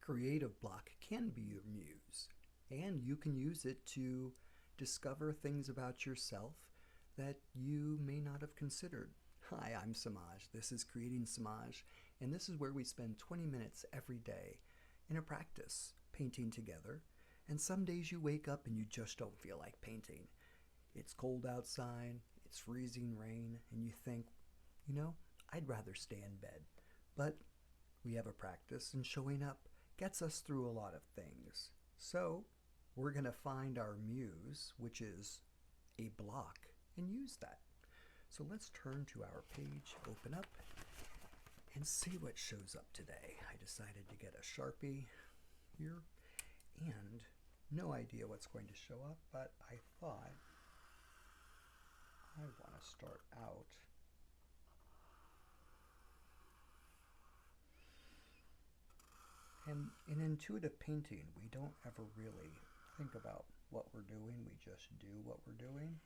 creative block can be your muse, and you can use it to discover things about yourself that you may not have considered. Hi, I'm Semaj. This is Creating Semaj, and this is where we spend 20 minutes every day in a practice painting together. And some days you wake up and you just don't feel like painting. It's cold outside, it's freezing rain, and you think, I'd rather stay in bed. But we have a practice, and showing up gets us through a lot of things. So we're going to find our muse, which is a block, and use that. So let's turn to our page, open up, and see what shows up today. I decided to get a Sharpie here, and no idea what's going to show up, but I thought I want to start out and in intuitive painting, we don't ever really think about what we're doing. We just do what we're doing.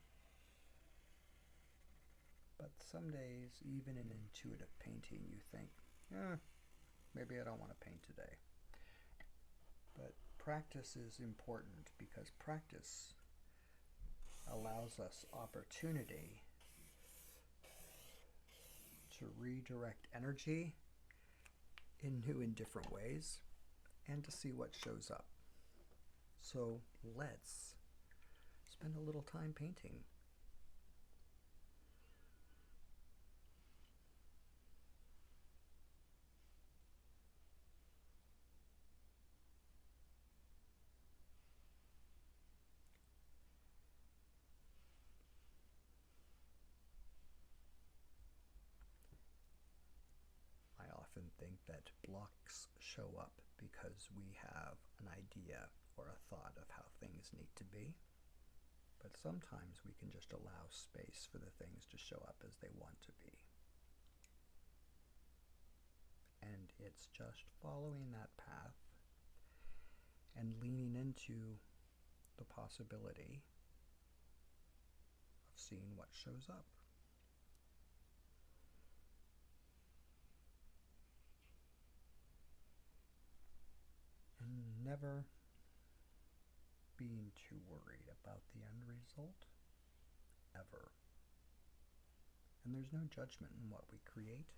But some days, even in intuitive painting, you think, maybe I don't want to paint today. But practice is important because practice allows us opportunity to redirect energy in new and different ways and to see what shows up. So let's spend a little time painting. I often think that blocks show up because we have an idea or a thought of how things need to be. But sometimes we can just allow space for the things to show up as they want to be. And it's just following that path and leaning into the possibility of seeing what shows up. And never being too worried about the end result, ever. And there's no judgment in what we create,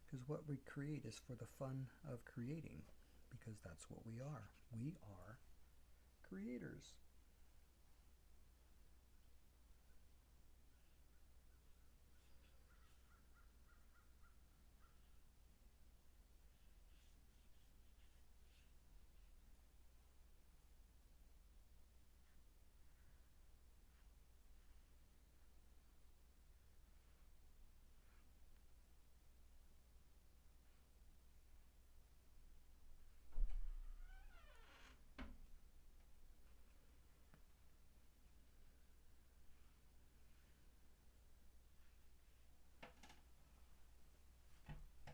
because what we create is for the fun of creating, because that's what we are. We are creators.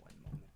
One moment.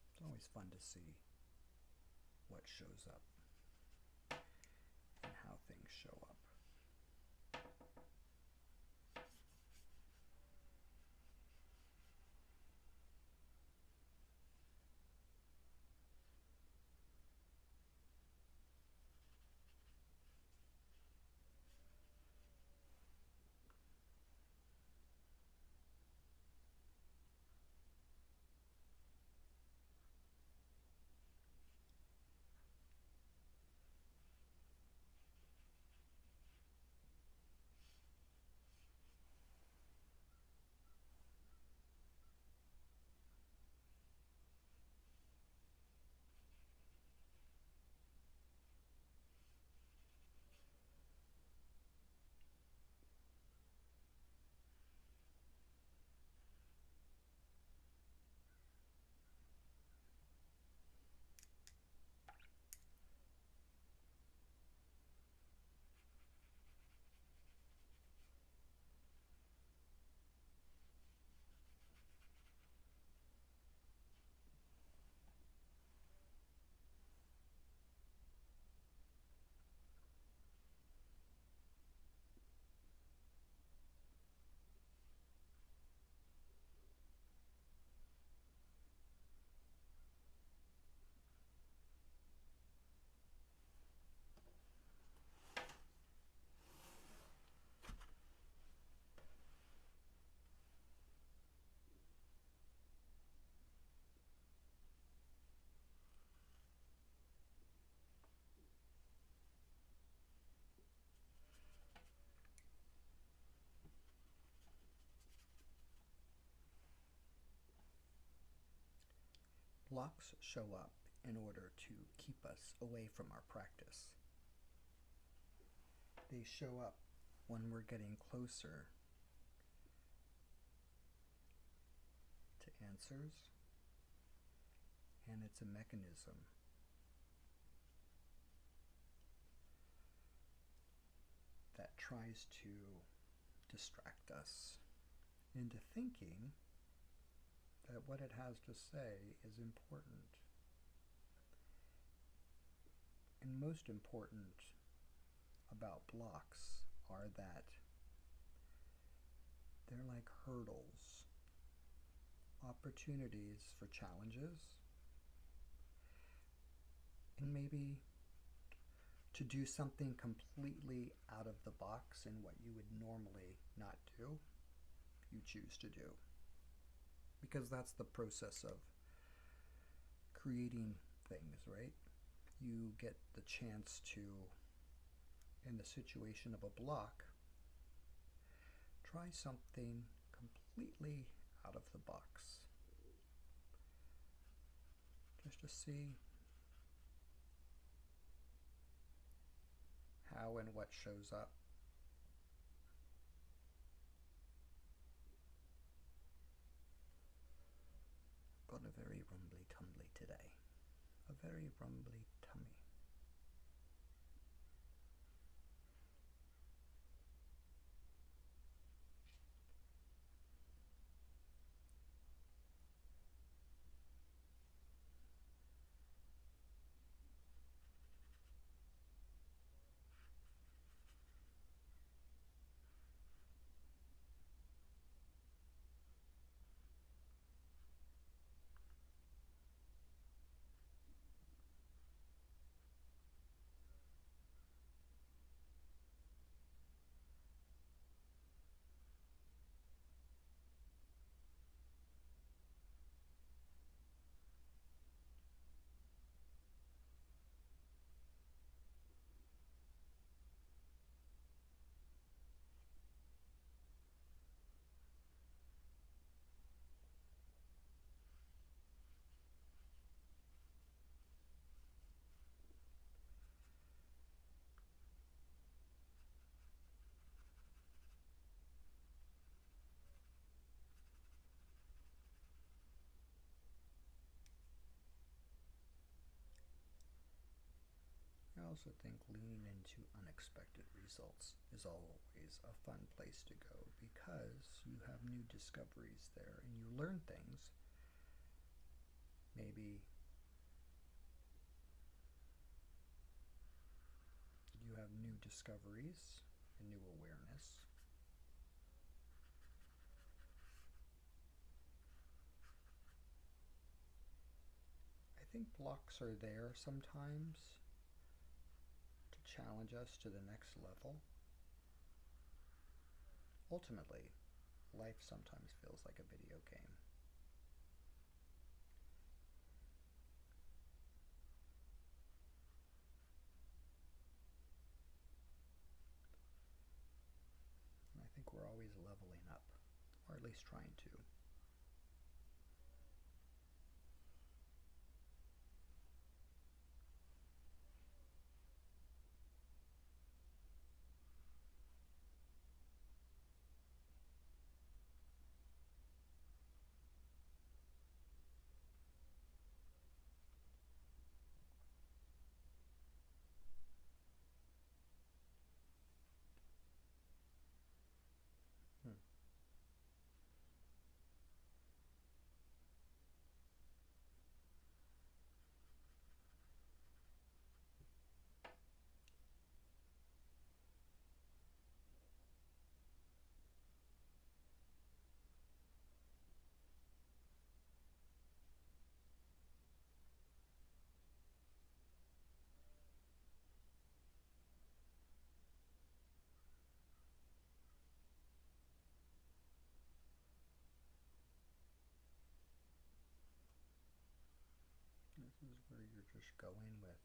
It's always fun to see what shows up and how things show up. Blocks show up in order to keep us away from our practice. They show up when we're getting closer to answers, and it's a mechanism that tries to distract us into thinking that what it has to say is important. And most important about blocks are that they're like hurdles, opportunities for challenges, and maybe to do something completely out of the box in what you would normally not do, you choose to do. Because that's the process of creating things, right? You get the chance to, in the situation of a block, try something completely out of the box. Just to see how and what shows up. Got a very rumbly tumbly today. A very rumbly tummy. I also think leaning into unexpected results is always a fun place to go because you have new discoveries there and you learn things. Maybe you have new discoveries and new awareness. I think blocks are there sometimes to challenge us to the next level. Ultimately, life sometimes feels like a video game. And I think we're always leveling up, or at least trying to. Hmm. This is where you're just going with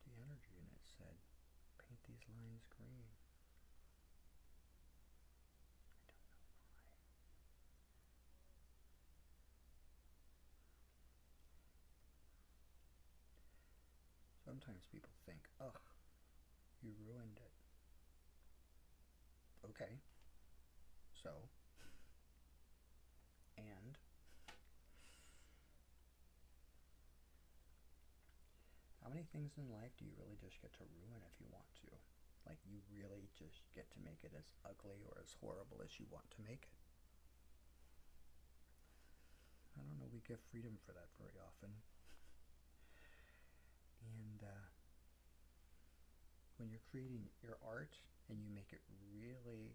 the energy, and it said, paint these lines green. I don't know why. sometimes people think, ugh, you ruined it. Okay, so, and how many things in life do you really just get to ruin if you want to? Like, you really just get to make it as ugly or as horrible as you want to make it. I don't know, we give freedom for that very often. And when you're creating your art and you make it really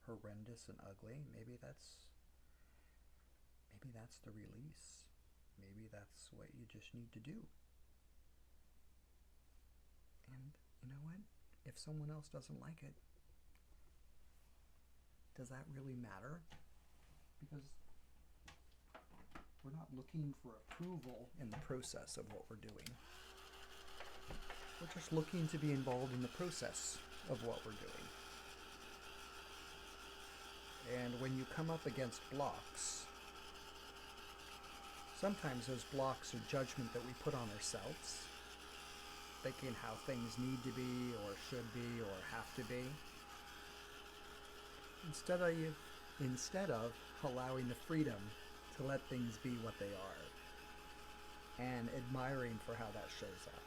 horrendous and ugly, maybe that's the release. Maybe that's what you just need to do. And you know what? If someone else doesn't like it, does that really matter? Because we're not looking for approval in the process of what we're doing. We're just looking to be involved in the process of what we're doing. And when you come up against blocks, sometimes those blocks are judgment that we put on ourselves, thinking how things need to be or should be or have to be, instead of allowing the freedom to let things be what they are and admiring for how that shows up.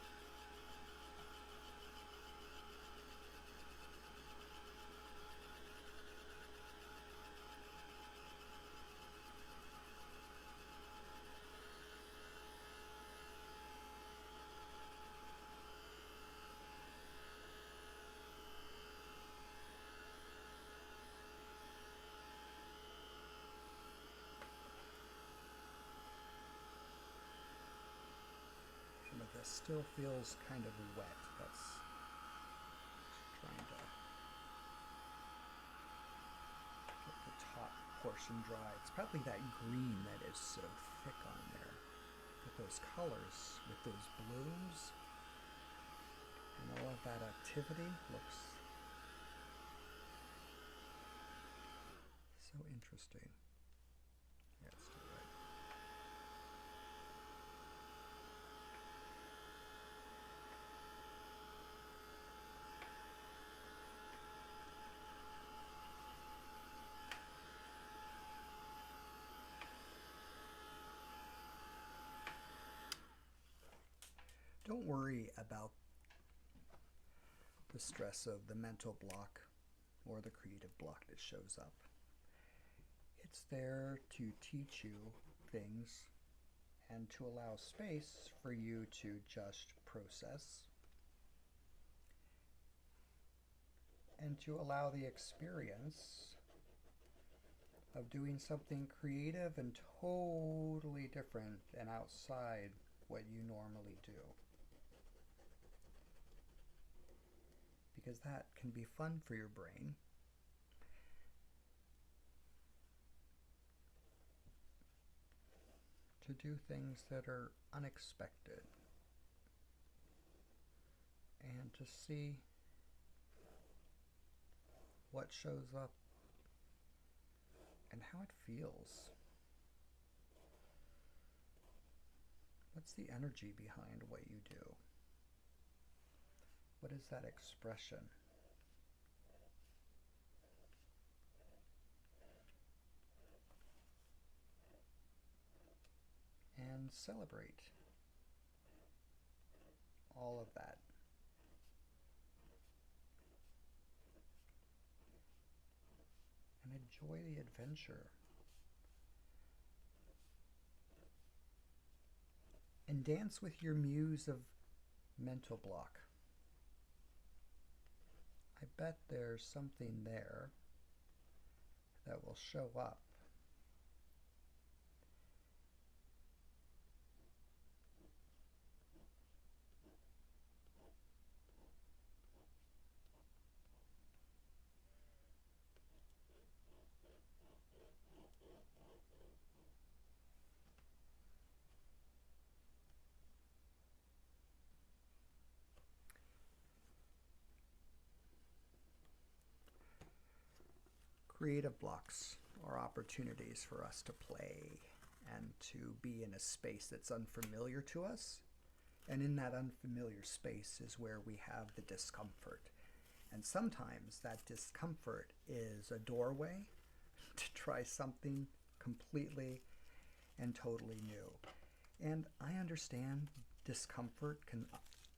Some of this still feels kind of wet. That's trying to get the top portion dry. It's probably that green that is so thick on there. With those colors, with those blooms, and all of that activity looks so interesting. Yeah, it's still right. Don't worry about the stress of the mental block or the creative block that shows up. It's there to teach you things and to allow space for you to just process and to allow the experience of doing something creative and totally different and outside what you normally do. Because that can be fun for your brain. To do things that are unexpected and to see what shows up and how it feels. What's the energy behind what you do? What is that expression? And celebrate all of that. And enjoy the adventure. And dance with your muse of mental block. I bet there's something there that will show up. Creative blocks are opportunities for us to play and to be in a space that's unfamiliar to us And in that unfamiliar space is where we have the discomfort. And sometimes that discomfort is a doorway to try something completely and totally new. And I understand discomfort can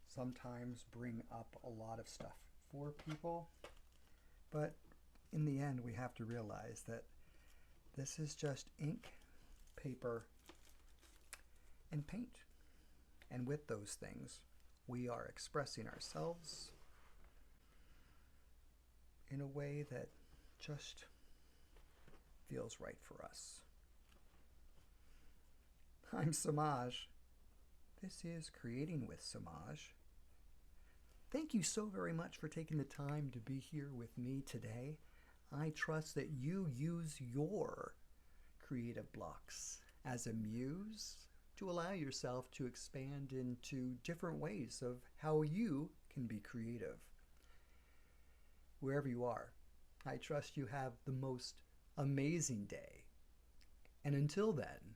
sometimes bring up a lot of stuff for people, but in the end we have to realize that this is just ink, paper, and paint. And with those things, we are expressing ourselves in a way that just feels right for us. I'm Semaj. This is Creating with Semaj. Thank you so very much for taking the time to be here with me today. I trust that you use your creative blocks as a muse to allow yourself to expand into different ways of how you can be creative. Wherever you are, I trust you have the most amazing day. And until then,